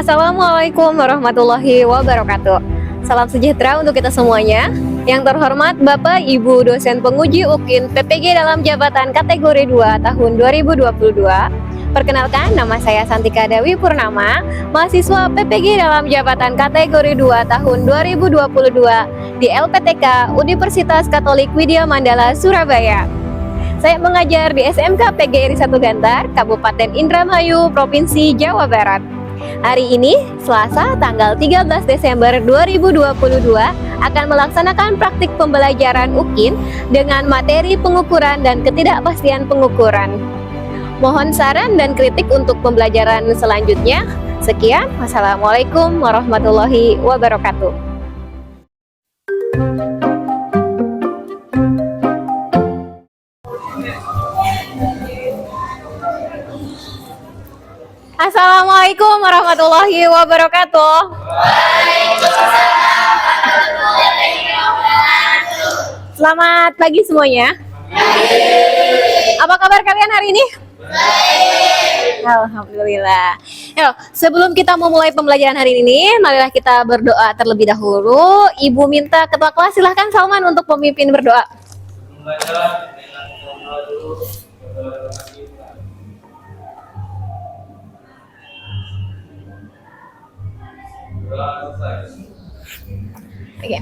Assalamualaikum warahmatullahi wabarakatuh. Salam sejahtera untuk kita semuanya. Yang terhormat Bapak Ibu dosen penguji UKIN PPG dalam jabatan kategori 2 tahun 2022. Perkenalkan, nama saya Santika Dewi Purnama, mahasiswa PPG dalam jabatan kategori 2 tahun 2022 di LPTK Universitas Katolik Widya Mandala, Surabaya. Saya mengajar di SMK PGRI 1 Gantar, Kabupaten Indramayu, Provinsi Jawa Barat. Hari ini, Selasa tanggal 13 Desember 2022, akan melaksanakan praktik pembelajaran UKIN dengan materi pengukuran dan ketidakpastian pengukuran. Mohon saran dan kritik untuk pembelajaran selanjutnya. Sekian, wassalamualaikum warahmatullahi wabarakatuh. Assalamualaikum warahmatullahi wabarakatuh. Selamat pagi semuanya. Apa kabar kalian hari ini? Alhamdulillah. Sebelum kita memulai pembelajaran hari ini, marilah kita berdoa terlebih dahulu. Ibu minta ketua kelas, silahkan Salman untuk pemimpin berdoa. Oke.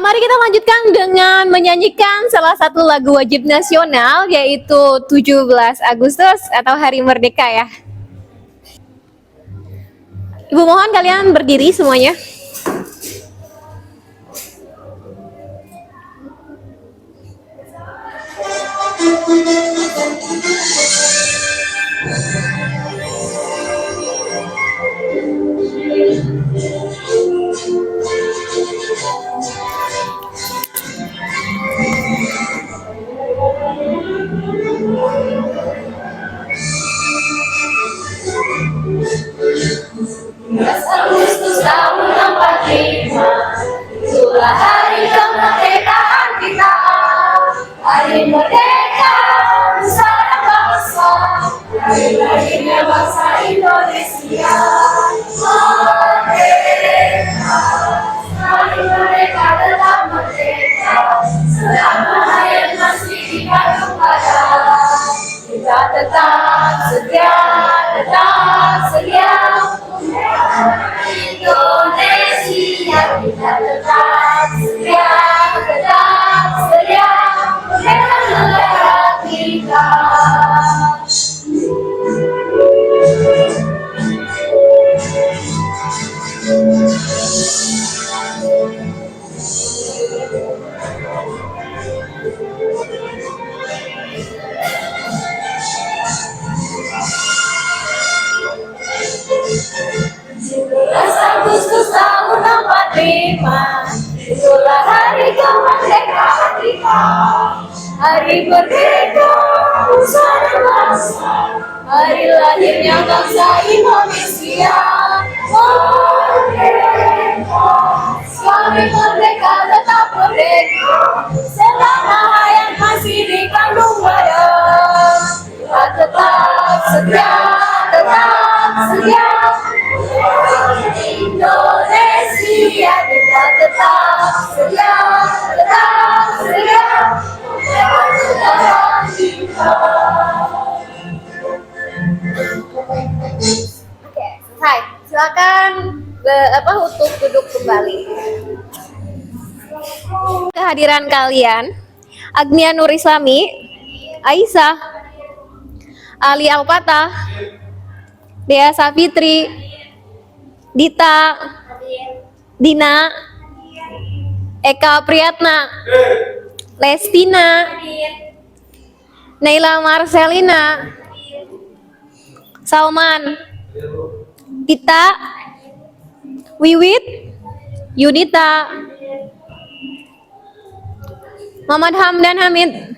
Mari kita lanjutkan dengan menyanyikan salah satu lagu wajib nasional, yaitu 17 Agustus atau Hari Merdeka ya. Ibu mohon kalian berdiri semuanya. Agustus tahun 45, itulah hari kemerdekaan kita. Hari merdeka, nusa dan bangsa, hari lahirnya bangsa Indonesia. Merdeka, hari merdeka tetap merdeka, selama hayat masih dikandung badan. Kita tetap setia Indonesia, kita tetap setia dengan negara kita. Agustus tahun 45, itulah hari kemerdekaan kita. Hari merdeka, nusa dan bangsa, hari lahirnya bangsa Indonesia. Merdeka, kami merdeka tetap merdeka, selama hayat masih dikandung badan. Kita tetap setia Indonesia, kita tetap setia dengan kita. Oke, selesai. Silakan untuk duduk kembali. Kehadiran kalian, Agnia Nur Islami, Aisyah, Ali Alpatah, Dea Safitri, Dita, Dina, Eka Priyatna, Lestina, Naila Marcelina, Salman, Tita, Wiwit, Yunita, Muhammad Hamdan Hamid,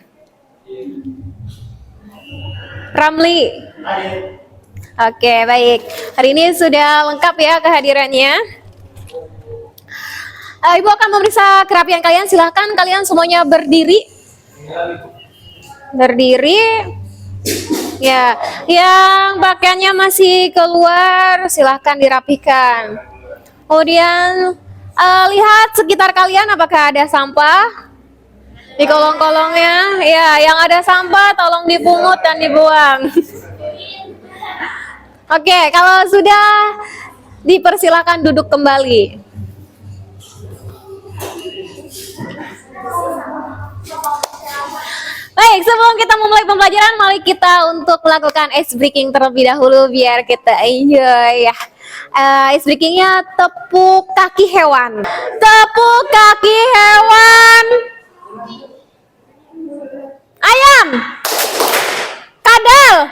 Ramli. Oke, baik. Hari ini sudah lengkap ya kehadirannya. Ibu akan memeriksa kerapian kalian. Silahkan kalian semuanya berdiri. Ya, yang pakaiannya masih keluar silahkan dirapikan. Kemudian lihat sekitar kalian apakah ada sampah di kolong-kolongnya. Ya, yang ada sampah tolong dipungut dan dibuang. Oke, kalau sudah dipersilakan duduk kembali. Baik, sebelum kita memulai pembelajaran, mari kita untuk melakukan ice breaking terlebih dahulu biar kita enjoy ya. Ice breakingnya tepuk kaki hewan. Tepuk kaki hewan. Ayam. Kadal.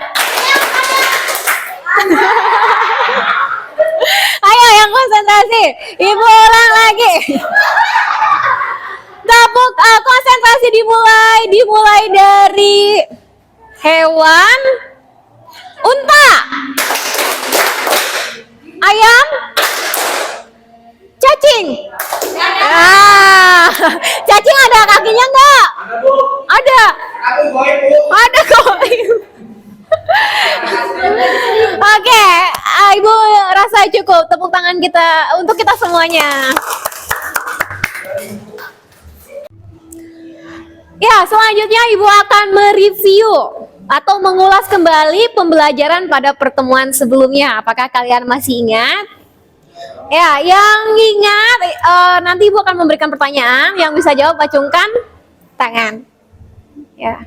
Ayo yang konsentrasi. Ibu ulang lagi. Tepuk konsentrasi dimulai dari hewan, unta, ayam, cacing. Cacing ada kakinya enggak? Ada. Ada kok. Oke, Ibu rasa cukup tepuk tangan kita untuk kita semuanya. Ya, selanjutnya Ibu akan mereview atau mengulas kembali pembelajaran pada pertemuan sebelumnya. Apakah kalian masih ingat? Ya, yang ingat nanti Ibu akan memberikan pertanyaan, yang bisa jawab acungkan tangan. Ya.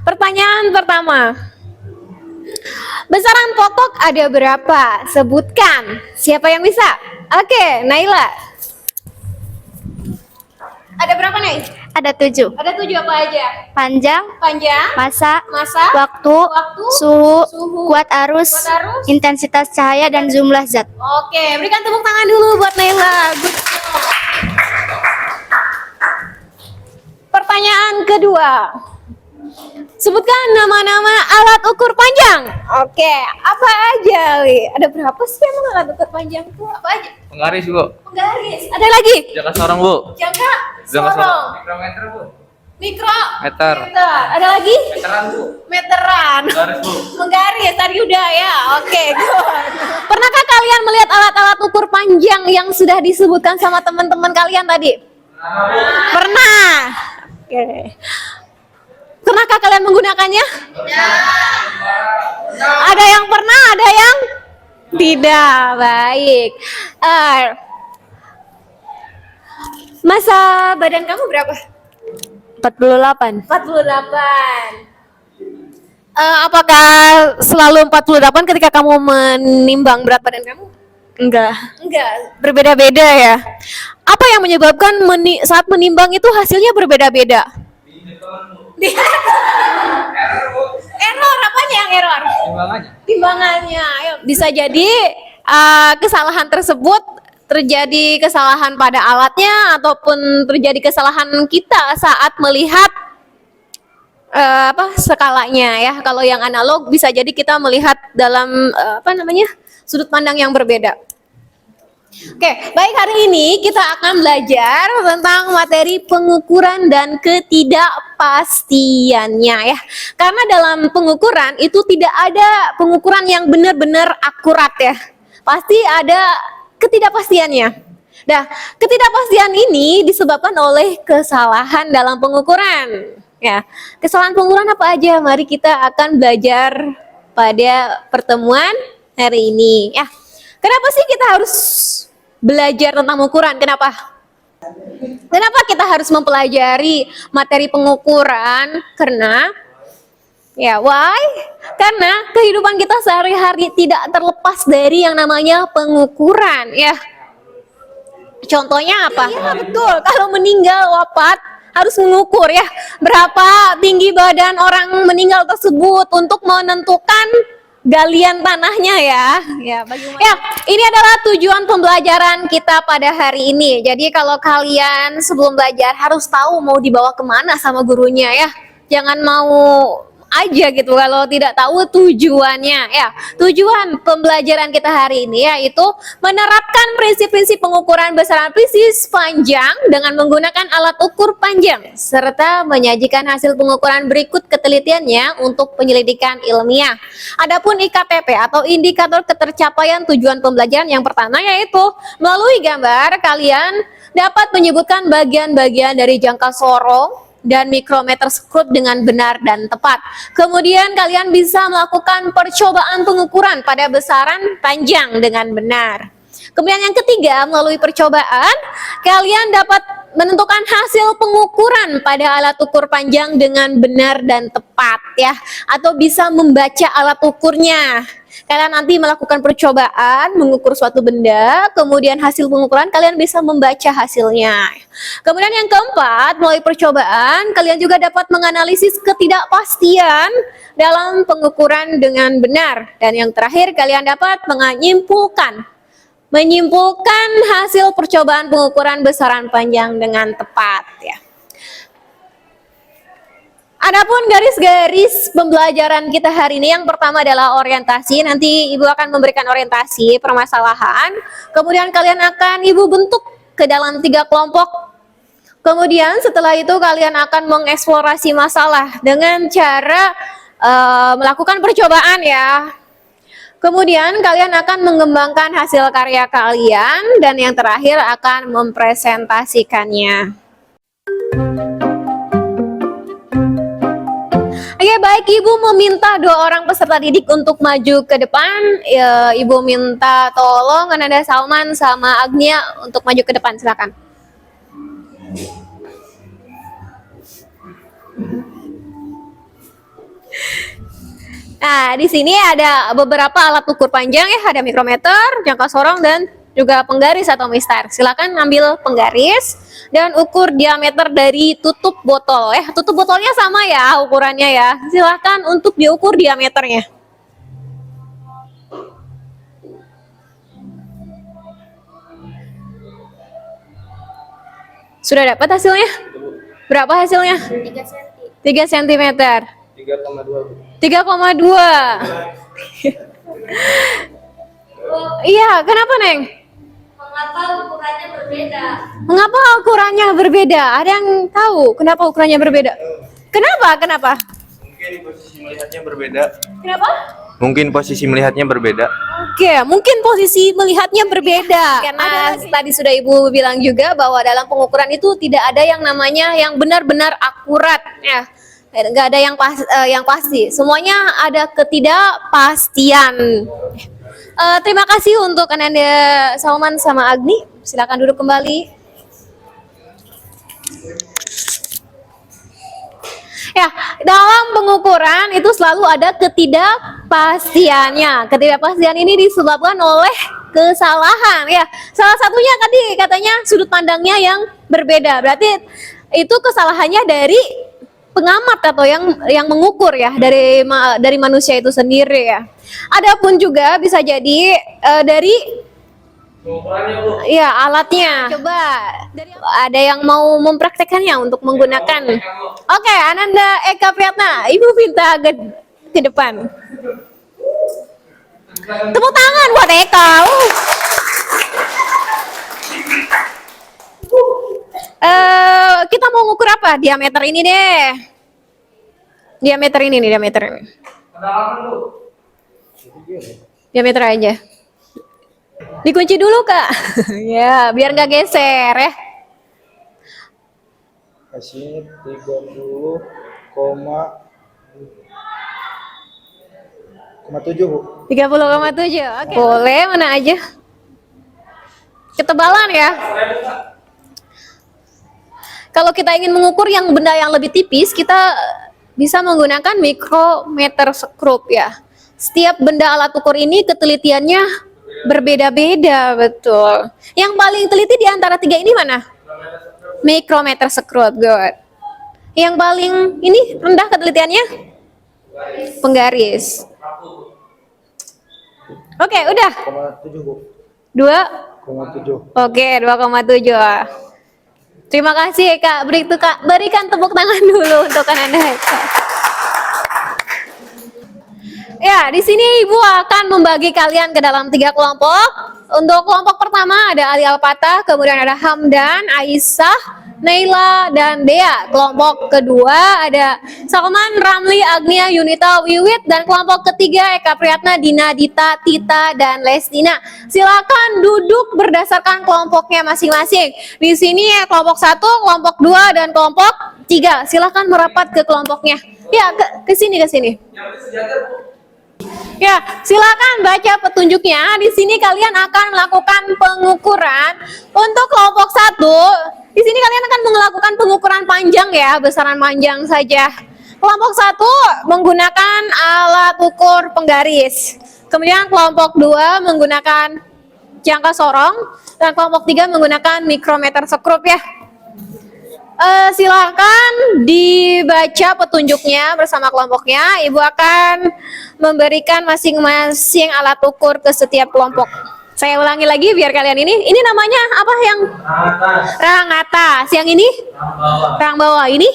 Pertanyaan pertama. Besaran pokok ada berapa? Sebutkan. Siapa yang bisa? Oke, Naila. Ada berapa, Nay? Ada 7. Ada 7 apa aja? Panjang, Panjang, masa, masa, waktu, suhu, kuat arus, kuat arus. intensitas cahaya, dan jumlah zat. Oke, berikan tepuk tangan dulu buat Naila. Good job. Pertanyaan kedua. Sebutkan nama-nama alat ukur panjang. Oke, apa aja, Li? Ada berapa sih emang alat ukur panjang itu? Apa aja? Penggaris, Bu. Penggaris. Ada lagi? Jangka sorong, Bu. Jangka Jangka sorong. Mikrometer, Bu. Mikrometer. Meter. Ada lagi? Meteran, Bu. Meteran. Penggaris, Bu. Menggaris tadi udah ya. Oke, good. Pernahkah kalian melihat alat-alat ukur panjang yang sudah disebutkan sama teman-teman kalian tadi? Pernah. Oke. Pernahkah kalian menggunakannya? Ada yang pernah, ada yang tidak. Baik. Masa badan kamu berapa? 48. 48. Apakah selalu 48 ketika kamu menimbang berat badan kamu? Enggak. Enggak, berbeda-beda ya. Apa yang menyebabkan saat menimbang itu hasilnya berbeda-beda? Error, apanya yang error? Timbangannya. Ayo, bisa jadi kesalahan tersebut terjadi kesalahan pada alatnya ataupun terjadi kesalahan kita saat melihat skalanya ya. Kalau yang analog bisa jadi kita melihat dalam sudut pandang yang berbeda. Oke, baik, hari ini kita akan belajar tentang materi pengukuran dan ketidakpastiannya ya. Karena dalam pengukuran itu tidak ada pengukuran yang benar-benar akurat ya. Pasti ada ketidakpastiannya. Nah, ketidakpastian ini disebabkan oleh kesalahan dalam pengukuran. Ya, kesalahan pengukuran apa aja? Mari kita akan belajar pada pertemuan hari ini. Ya, kenapa sih kita harus belajar tentang pengukuran? Kenapa? Kenapa kita harus mempelajari materi pengukuran? Karena why? Karena kehidupan kita sehari-hari tidak terlepas dari yang namanya pengukuran ya. Contohnya apa? Iya, betul. Kalau meninggal wafat harus mengukur ya berapa tinggi badan orang meninggal tersebut untuk menentukan galian tanahnya ya. Bagaimana? Ya, ini adalah tujuan pembelajaran kita pada hari ini. Jadi kalau kalian sebelum belajar harus tahu mau dibawa kemana sama gurunya ya. Jangan mau aja gitu kalau tidak tahu tujuannya ya. Tujuan pembelajaran kita hari ini yaitu menerapkan prinsip-prinsip pengukuran besaran pisis panjang dengan menggunakan alat ukur panjang serta menyajikan hasil pengukuran berikut ketelitiannya untuk penyelidikan ilmiah. Adapun IKTP atau indikator ketercapaian tujuan pembelajaran yang pertama yaitu melalui gambar kalian dapat menyebutkan bagian-bagian dari jangka sorong dan mikrometer skrup dengan benar dan tepat. Kemudian kalian bisa melakukan percobaan pengukuran pada besaran panjang dengan benar. Kemudian yang ketiga, melalui percobaan kalian dapat menentukan hasil pengukuran pada alat ukur panjang dengan benar dan tepat ya, atau bisa membaca alat ukurnya. Kalian nanti melakukan percobaan mengukur suatu benda, kemudian hasil pengukuran kalian bisa membaca hasilnya. Kemudian yang keempat, melalui percobaan kalian juga dapat menganalisis ketidakpastian dalam pengukuran dengan benar. Dan yang terakhir, kalian dapat menyimpulkan hasil percobaan pengukuran besaran panjang dengan tepat ya. Adapun garis-garis pembelajaran kita hari ini yang pertama adalah orientasi. Nanti Ibu akan memberikan orientasi permasalahan. Kemudian kalian akan Ibu bentuk ke dalam 3 kelompok. Kemudian setelah itu kalian akan mengeksplorasi masalah dengan cara melakukan percobaan ya. Kemudian kalian akan mengembangkan hasil karya kalian dan yang terakhir akan mempresentasikannya. Oke, baik, Ibu meminta 2 orang peserta didik untuk maju ke depan. Ibu minta tolong Ananda Salman sama Agnia untuk maju ke depan, silakan. Nah, di sini ada beberapa alat ukur panjang ya, ada mikrometer, jangka sorong dan juga penggaris atau mistar. Silakan ambil penggaris dan ukur diameter dari tutup botol ya. Tutup botolnya sama ya ukurannya ya. Silakan untuk diukur diameternya. Sudah dapat hasilnya? Berapa hasilnya? 3 cm. 3,2. Iya, kenapa, Neng? Mengapa ukurannya berbeda? Mengapa ukurannya berbeda? Ada yang tahu kenapa ukurannya berbeda? Kenapa? Mungkin posisi melihatnya berbeda. Kenapa? Mungkin posisi melihatnya berbeda. Oke, mungkin posisi melihatnya berbeda. Karena tadi sudah Ibu bilang juga bahwa dalam pengukuran itu tidak ada yang namanya yang benar-benar akurat ya. Nggak ada yang pasti. Semuanya ada ketidakpastian. Terima kasih untuk Ananda Salman sama Agni. Silakan duduk kembali. Ya, dalam pengukuran itu selalu ada ketidakpastiannya. Ketidakpastian ini disebabkan oleh kesalahan ya. Salah satunya tadi katanya sudut pandangnya yang berbeda. Berarti itu kesalahannya dari pengamat atau yang mengukur ya, dari manusia itu sendiri ya. Adapun juga bisa jadi dari ya alatnya. Coba ada yang mau mempraktekannya untuk menggunakan. Oke, Ananda Eka Priyatna, Ibu minta ke depan. Tepuk tangan buat Eka. Kita mau ngukur apa? Diameter ini deh. Diameter ini. Diameter aja. Dikunci dulu, Kak. Ya, biar nggak geser ya. Kasih 30,7 Bu. 30,7. Oke. Boleh, mana aja. Ketebalan ya. Kalau kita ingin mengukur yang benda yang lebih tipis, kita bisa menggunakan mikrometer skrup ya. Setiap benda alat ukur ini ketelitiannya berbeda-beda, betul. Yang paling teliti di antara 3 ini mana? Mikrometer skrup, good. Yang paling ini rendah ketelitiannya? Penggaris. Oke, udah. 2,7 Bu. 2,7. 2,7. Oke, 2,7. Terima kasih Kak. Berikan tepuk tangan dulu untuk Ananda. Ya, di sini Ibu akan membagi kalian ke dalam 3 kelompok. Untuk kelompok pertama ada Ali Al-Fatah, kemudian ada Hamdan, Aisyah, Naila, dan Dea. Kelompok kedua ada Salman, Ramli, Agnia, Yunita, Wiwit, dan kelompok ketiga Eka Priyatna, Dina, Dita, Tita, dan Lestina. Silakan duduk berdasarkan kelompoknya masing-masing. Di sini ya kelompok 1, kelompok 2, dan kelompok 3. Silakan merapat ke kelompoknya. Ya, ke sini. Ya, silakan baca petunjuknya. Di sini kalian akan melakukan pengukuran. Untuk kelompok 1, di sini kalian akan melakukan pengukuran panjang ya, besaran panjang saja. Kelompok 1 menggunakan alat ukur penggaris. Kemudian kelompok 2 menggunakan jangka sorong dan kelompok 3 menggunakan mikrometer sekrup ya. Silakan dibaca petunjuknya bersama kelompoknya. Ibu akan memberikan masing-masing alat ukur ke setiap kelompok. Saya ulangi lagi biar kalian ini namanya apa yang rang atas, yang ini rang bawah, ini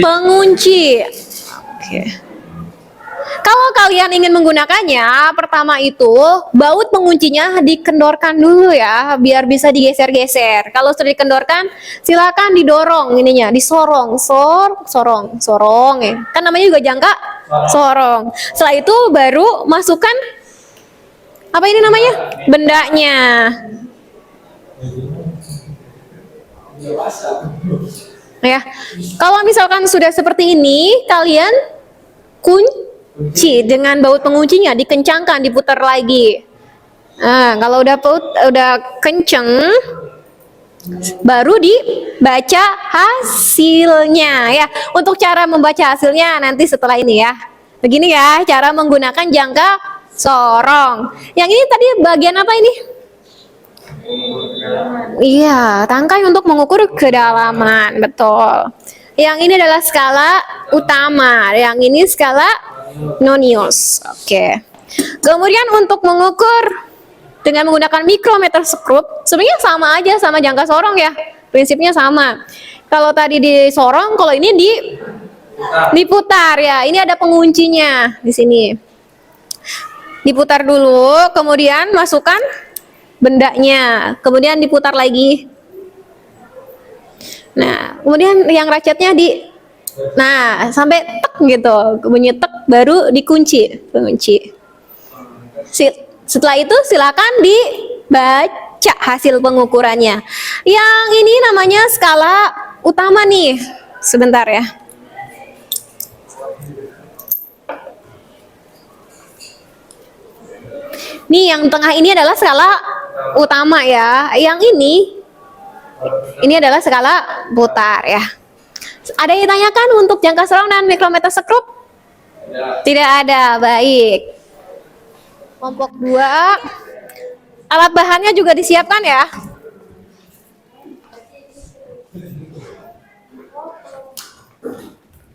pengunci. Oke. Kalau kalian ingin menggunakannya, pertama itu baut penguncinya dikendorkan dulu ya, biar bisa digeser-geser. Kalau sudah dikendorkan, silakan didorong ininya, disorong, sorong ya. Kan namanya juga jangka sorong. Setelah itu baru masukkan apa ini namanya? Bendanya. Ya. Kalau misalkan sudah seperti ini, kalian kunci dengan baut penguncinya, dikencangkan, diputar lagi. Nah, kalau udah kenceng, baru dibaca hasilnya ya. Untuk cara membaca hasilnya nanti setelah ini ya. Begini ya, cara menggunakan jangka sorong. Yang ini tadi bagian apa ini? Iya, tangkai untuk mengukur kedalaman, betul. Yang ini adalah skala utama, yang ini skala nonius. Oke. Kemudian untuk mengukur dengan menggunakan mikrometer sekrup, sebenarnya sama aja sama jangka sorong ya. Prinsipnya sama. Kalau tadi disorong, kalau ini diputar ya. Ini ada penguncinya di sini. Diputar dulu, kemudian masukkan bendanya, kemudian diputar lagi. Nah, kemudian yang ratchetnya sampai tek gitu, bunyi tek baru dikunci, pengunci. Setelah itu silakan dibaca hasil pengukurannya. Yang ini namanya skala utama nih. Sebentar ya. Nih yang tengah ini adalah skala utama ya. Yang ini adalah skala putar ya. Ada yang ditanyakan untuk jangka sorong dan mikrometer sekrup? Tidak ada, baik. Kelompok 2, alat bahannya juga disiapkan ya.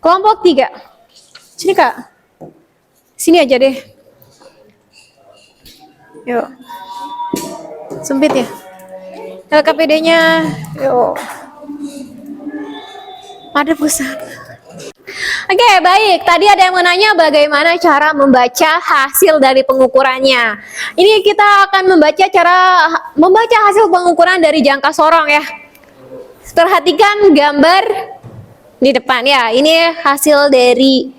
Kelompok 3, sini Kak, sini aja deh. Yuk, sempit ya. LKPD-nya, yuk. Ada pusat. Oke, baik. Tadi ada yang menanya bagaimana cara membaca hasil dari pengukurannya. Ini kita akan membaca hasil pengukuran dari jangka sorong ya. Perhatikan gambar di depan ya. Ini hasil dari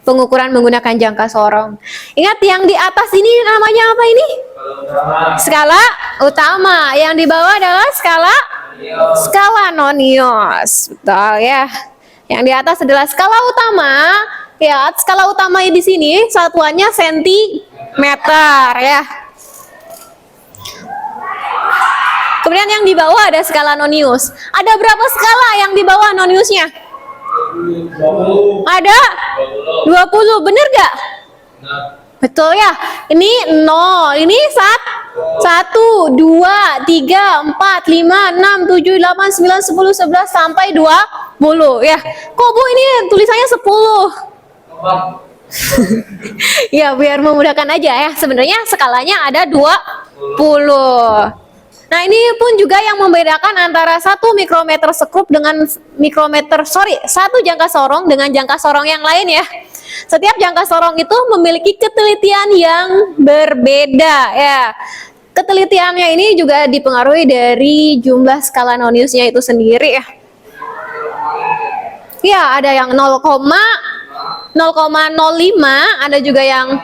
pengukuran menggunakan jangka sorong. Ingat yang di atas ini namanya apa ini? Skala utama. Yang di bawah adalah skala nonius. Betul ya. Yang di atas adalah skala utama. Ya, skala utama di sini satuannya sentimeter ya. Kemudian yang di bawah ada skala nonius. Ada berapa skala yang di bawah noniusnya? Ada 20, bener gak? Betul ya. Ini 0, ini 1, 2, 3, 4, 5, 6, 7, 8, 9, 10, 11 sampai 20 ya. Kok Bu ini tulisannya 10? Ya biar memudahkan aja ya. Sebenarnya skalanya ada 20. Nah ini pun juga yang membedakan antara 1 mikrometer sekrup dengan satu jangka sorong dengan jangka sorong yang lain ya. Setiap jangka sorong itu memiliki ketelitian yang berbeda ya. Ketelitiannya ini juga dipengaruhi dari jumlah skala Noniusnya itu sendiri ya. Ya, ada yang 0,05, ada juga yang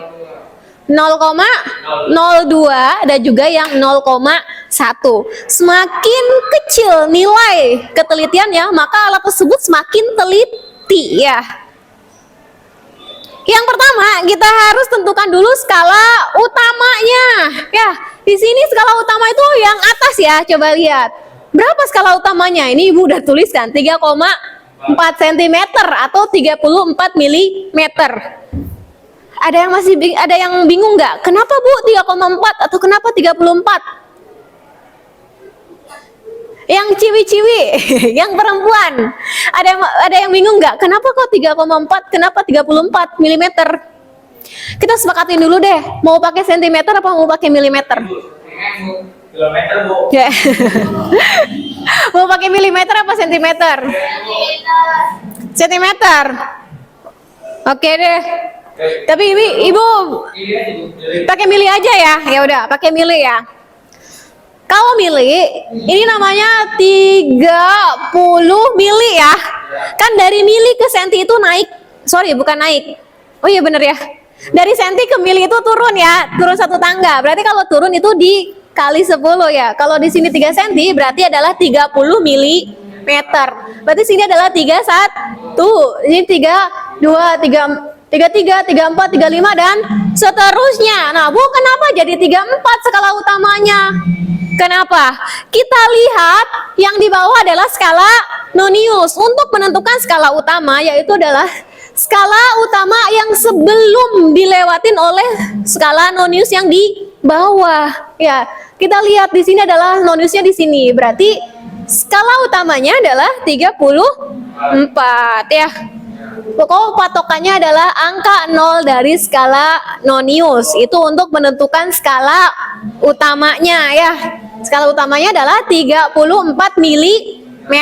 0,02, ada juga yang 0,1. Semakin kecil nilai ketelitiannya, maka alat tersebut semakin teliti ya. Yang pertama, kita harus tentukan dulu skala utamanya. Ya, di sini skala utama itu yang atas ya. Coba lihat. Berapa skala utamanya? Ini Ibu udah tuliskan 3,4 cm atau 34 mm. Ada yang bingung nggak? Kenapa Bu 3,4 atau kenapa 34? Yang ciwi-ciwi, yang perempuan, ada yang bingung nggak? Kenapa kok 3,4? Kenapa 34 mm? Kita sepakatin dulu deh. Mau pakai sentimeter apa mau pakai milimeter? Kilometer, Bu. Ya. Mau pakai milimeter apa sentimeter? Sentimeter. Oke deh. Tapi ibu pakai mili aja ya. Ya udah, pakai mili ya. Kalau mili, ini namanya 30 mili ya. Kan dari mili ke senti itu naik. Sorry, bukan naik. Oh iya bener ya. Dari senti ke mili itu turun ya. Turun satu tangga. Berarti kalau turun itu dikali 10 ya. Kalau di sini 3 senti berarti adalah 30 mili meter. Berarti sini adalah 31. Ini 3, 2, 3, 33, 34, 35 dan seterusnya. Nah, Bu, kenapa jadi 34 skala utamanya? Kenapa? Kita lihat yang di bawah adalah skala Nonius. Untuk menentukan skala utama yaitu adalah skala utama yang sebelum dilewatin oleh skala Nonius yang di bawah. Ya, kita lihat di sini adalah Noniusnya di sini. Berarti skala utamanya adalah 34 ya. Pokok patokannya adalah angka 0 dari skala Nonius. Itu untuk menentukan skala utamanya ya. Skala utamanya adalah 34 mm.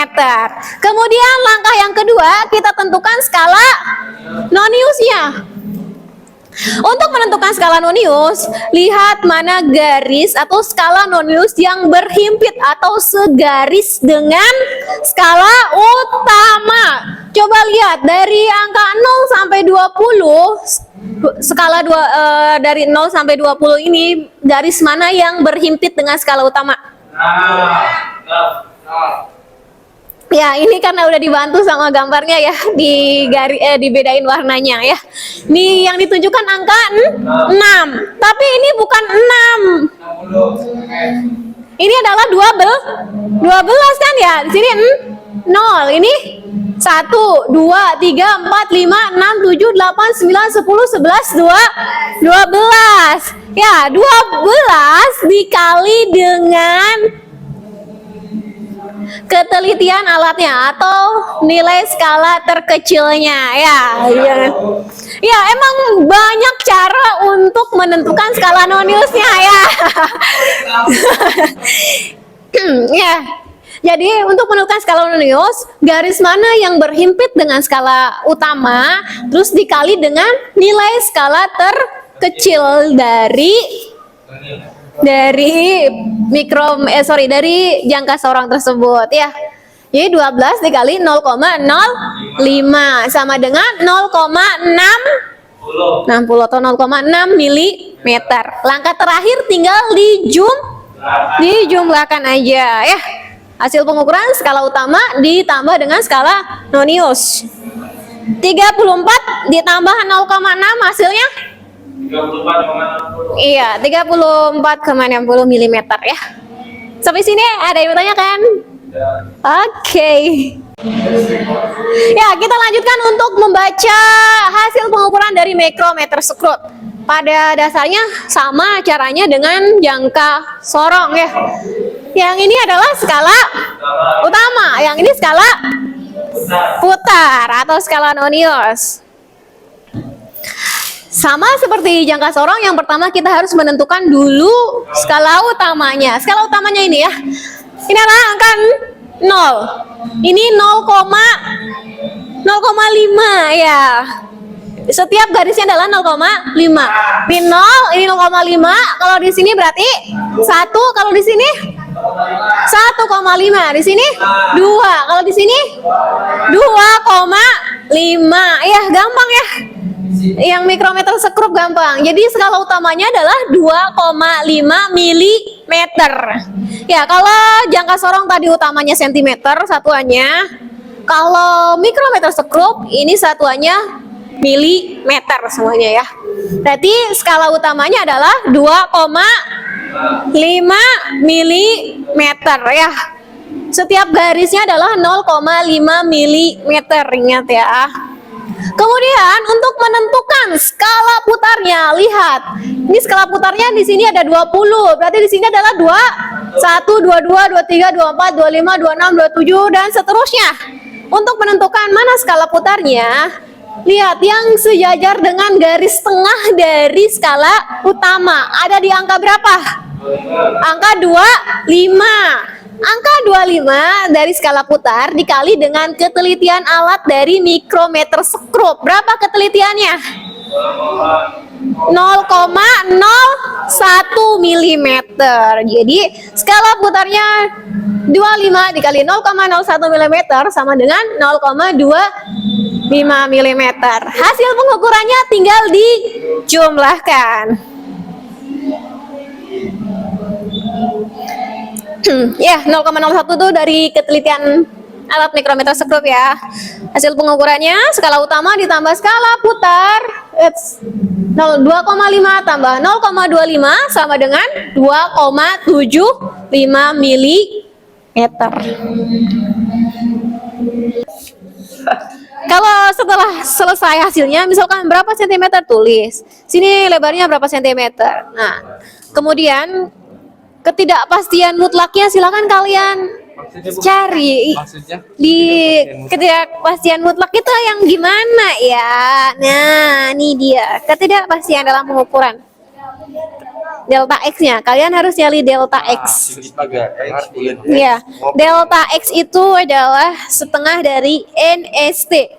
Kemudian langkah yang kedua, kita tentukan skala Noniusnya. Untuk menentukan skala Nonius, lihat mana garis atau skala Nonius yang berhimpit atau segaris dengan skala utama. Coba lihat dari angka 0 sampai 20, skala dari 0 sampai 20 ini garis mana yang berhimpit dengan skala utama? Ya, ini karena udah dibantu sama gambarnya ya, dibedain warnanya ya. Ini yang ditunjukkan angka 6. Tapi ini bukan 6. Ini adalah 12 kan ya? Di sini 0. Ini 1, 2, 3, 4, 5, 6, 7, 8, 9, 10, 11, 12. Ya, 12 dikali dengan ketelitian alatnya atau nilai skala terkecilnya ya. Ya, emang banyak cara untuk menentukan skala Noniusnya ya. Ya. Jadi untuk menentukan skala Nonius, garis mana yang berhimpit dengan skala utama terus dikali dengan nilai skala terkecil dari jangka sorong tersebut ya. Jadi 12 dikali 0,05 sama dengan 0,60 atau 0,6 mm. Langkah terakhir tinggal dijumlahkan aja ya. Hasil pengukuran skala utama ditambah dengan skala Nonius. 34 ditambah 0,6 hasilnya 34,60. Iya, 34,60 mm ya. Sampai sini ada yang bertanya kan? Oke. Ya, kita lanjutkan untuk membaca hasil pengukuran dari mikrometer Scrut. Pada dasarnya sama caranya dengan jangka sorong ya. Yang ini adalah skala utama, yang ini skala putar atau skala Nonius. Sama seperti jangka sorong, yang pertama kita harus menentukan dulu skala utamanya. Skala utamanya ini ya. Ini adalah angka 0. Ini 0,05 ya. Setiap garisnya adalah 0,5. Di 0 ini 0,5. Kalau di sini berarti 1. Kalau di sini 1,5. Di sini 2. Kalau di sini 2,5. Ya, gampang ya. Yang mikrometer sekrup gampang. Jadi skala utamanya adalah 2,5 mm. Ya, kalau jangka sorong tadi utamanya cm satuannya. Kalau mikrometer sekrup ini satuannya milimeter semuanya ya. Berarti skala utamanya adalah 2,5 mm ya. Setiap garisnya adalah 0,5 mm, ingat ya. Kemudian untuk menentukan skala putarnya, lihat. Ini skala putarnya di sini ada 20. Berarti di sini adalah 21, 22, 23, 24, 25, 26, 27 dan seterusnya. Untuk menentukan mana skala putarnya, lihat yang sejajar dengan garis tengah dari skala utama. Ada di angka berapa? Angka 25. Angka 25 dari skala putar dikali dengan ketelitian alat dari mikrometer sekrup. Berapa ketelitiannya? 0,01 mm. Jadi skala putarnya 25 dikali 0,01 mm sama dengan 0,25 mm. Hasil pengukurannya tinggal dijumlahkan. Ya, 0,01 itu dari ketelitian alat mikrometer sekrup ya. Hasil pengukurannya skala utama ditambah skala putar 2,5 tambah 0,25 sama dengan 2,75 mm. Kalau setelah selesai hasilnya, misalkan berapa sentimeter, tulis. Sini lebarnya berapa sentimeter. Nah, kemudian ketidakpastian mutlaknya silakan kalian cari. Di ketidakpastian mutlak itu yang gimana ya? Nah, ini dia ketidakpastian dalam pengukuran. Delta X-nya, kalian harus nyari delta X. Ya, delta X itu adalah setengah dari NST.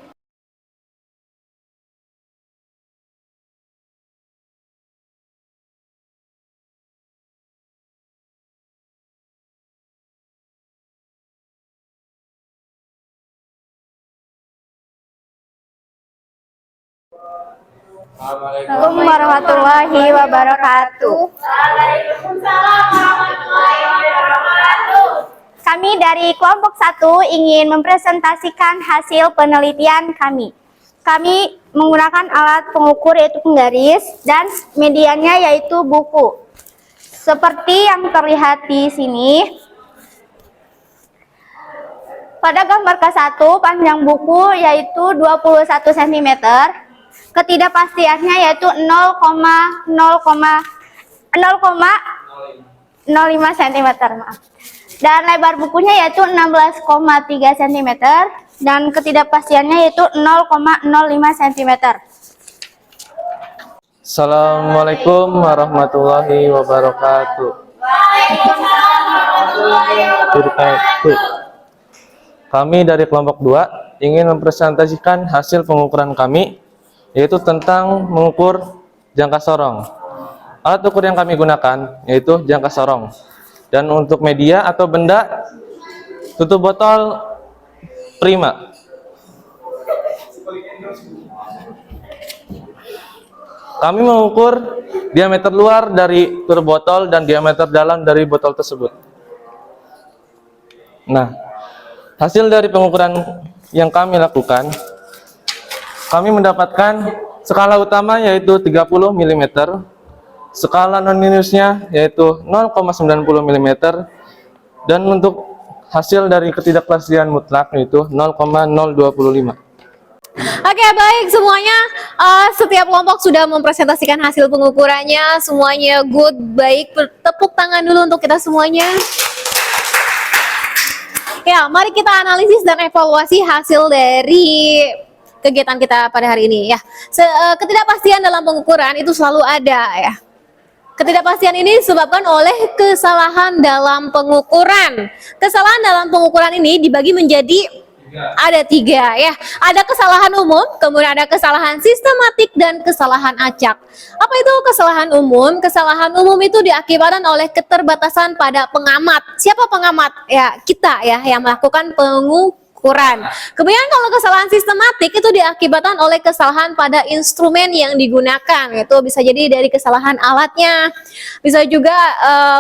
Assalamualaikum warahmatullahi wabarakatuh. Kami dari kelompok 1 ingin mempresentasikan hasil penelitian kami. Kami menggunakan alat pengukur yaitu penggaris dan mediannya yaitu buku. Seperti yang terlihat di sini. Pada gambar K1 panjang buku yaitu 21 cm. Ketidakpastiannya yaitu 0,05 cm, maaf. Dan lebar bukunya yaitu 16,3 cm dan ketidakpastiannya yaitu 0,05 cm. Assalamualaikum warahmatullahi wabarakatuh. Kami dari kelompok 2 ingin mempresentasikan hasil pengukuran kami, yaitu tentang mengukur jangka sorong. Alat ukur yang kami gunakan yaitu jangka sorong. Dan untuk media atau benda, tutup botol Prima. Kami mengukur diameter luar dari tutup botol dan diameter dalam dari botol tersebut. Nah, hasil dari pengukuran yang kami lakukan, kami mendapatkan skala utama yaitu 30 mm, skala non-minusnya yaitu 0,90 mm, dan untuk hasil dari ketidakpastian mutlak yaitu 0,025. Oke, baik semuanya. Setiap kelompok sudah mempresentasikan hasil pengukurannya. Semuanya good, baik. Tepuk tangan dulu untuk kita semuanya. Ya, mari kita analisis dan evaluasi hasil dari kegiatan kita pada hari ini ya. Ketidakpastian dalam pengukuran itu selalu ada ya. Ketidakpastian ini disebabkan oleh kesalahan dalam pengukuran. Kesalahan dalam pengukuran ini dibagi menjadi Ada 3 ya. Ada kesalahan umum, kemudian ada kesalahan sistematik dan kesalahan acak. Apa itu kesalahan umum? Kesalahan umum itu diakibatkan oleh keterbatasan pada pengamat. Siapa pengamat? Ya, kita ya yang melakukan pengukuran. Kemudian kalau kesalahan sistematik itu diakibatkan oleh kesalahan pada instrumen yang digunakan. Itu bisa jadi dari kesalahan alatnya. Bisa juga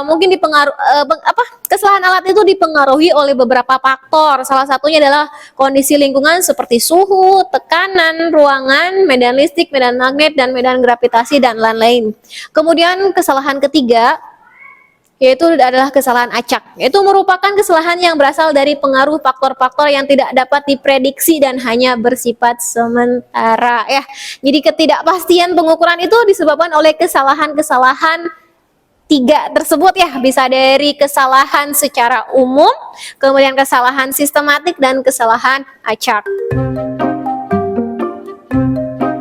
mungkin kesalahan alat itu dipengaruhi oleh beberapa faktor. Salah satunya adalah kondisi lingkungan seperti suhu, tekanan ruangan, medan listrik, medan magnet, dan medan gravitasi dan lain-lain. Kemudian kesalahan ketiga yaitu adalah kesalahan acak. Itu merupakan kesalahan yang berasal dari pengaruh faktor-faktor yang tidak dapat diprediksi dan hanya bersifat sementara ya. Jadi ketidakpastian pengukuran itu disebabkan oleh kesalahan-kesalahan 3 tersebut ya. Bisa dari kesalahan secara umum, kemudian kesalahan sistematik dan kesalahan acak.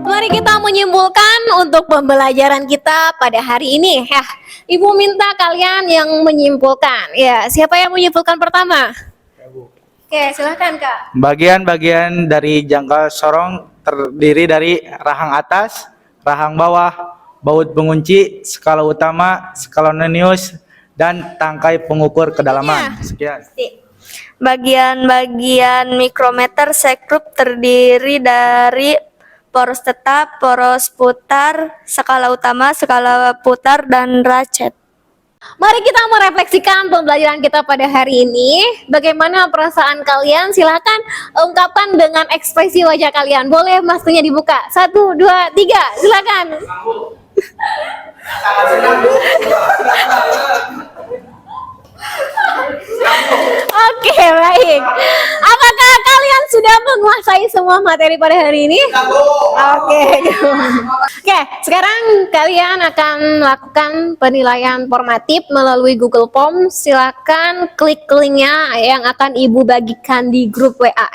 Mari kita menyimpulkan untuk pembelajaran kita pada hari ini ya. Ibu minta kalian yang menyimpulkan. Ya, siapa yang menyimpulkan pertama? Oke, silahkan Kak. Bagian-bagian dari jangka sorong terdiri dari rahang atas, rahang bawah, baut pengunci, skala utama, skala nonius, dan tangkai pengukur kedalaman. Sekian. Bagian-bagian mikrometer sekrup terdiri dari poros tetap, poros putar, skala utama, skala putar, dan ratchet. Mari kita merefleksikan pembelajaran kita pada hari ini. Bagaimana perasaan kalian? Silakan ungkapkan dengan ekspresi wajah kalian. Boleh maskernya dibuka. 1, 2, 3. Silakan. Oke, baik. Apakah kalian sudah menguasai semua materi pada hari ini? Oke, sekarang kalian akan melakukan penilaian formatif melalui Google Form. Silakan klik linknya yang akan Ibu bagikan di grup WA.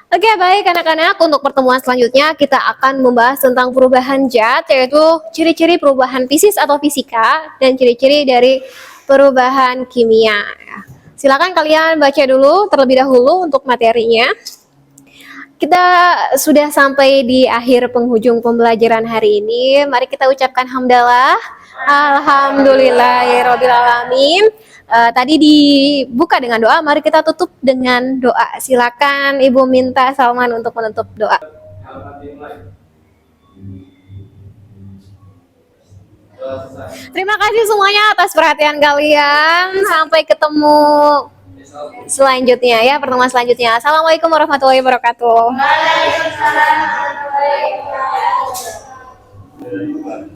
Oke, baik anak-anak, untuk pertemuan selanjutnya kita akan membahas tentang perubahan zat, yaitu ciri-ciri perubahan fisis atau fisika dan ciri-ciri dari perubahan kimia. Silakan kalian baca dulu terlebih dahulu untuk materinya. Kita sudah sampai di akhir penghujung pembelajaran hari ini. Mari kita ucapkan hamdalah. Alhamdulillahirabbil alamin. Tadi dibuka dengan doa, mari kita tutup dengan doa. Silakan Ibu minta Salman untuk menutup doa. Terima kasih semuanya atas perhatian kalian. Sampai ketemu selanjutnya ya, pertemuan selanjutnya. Assalamualaikum warahmatullahi wabarakatuh. Waalaikumsalam warahmatullahi wabarakatuh.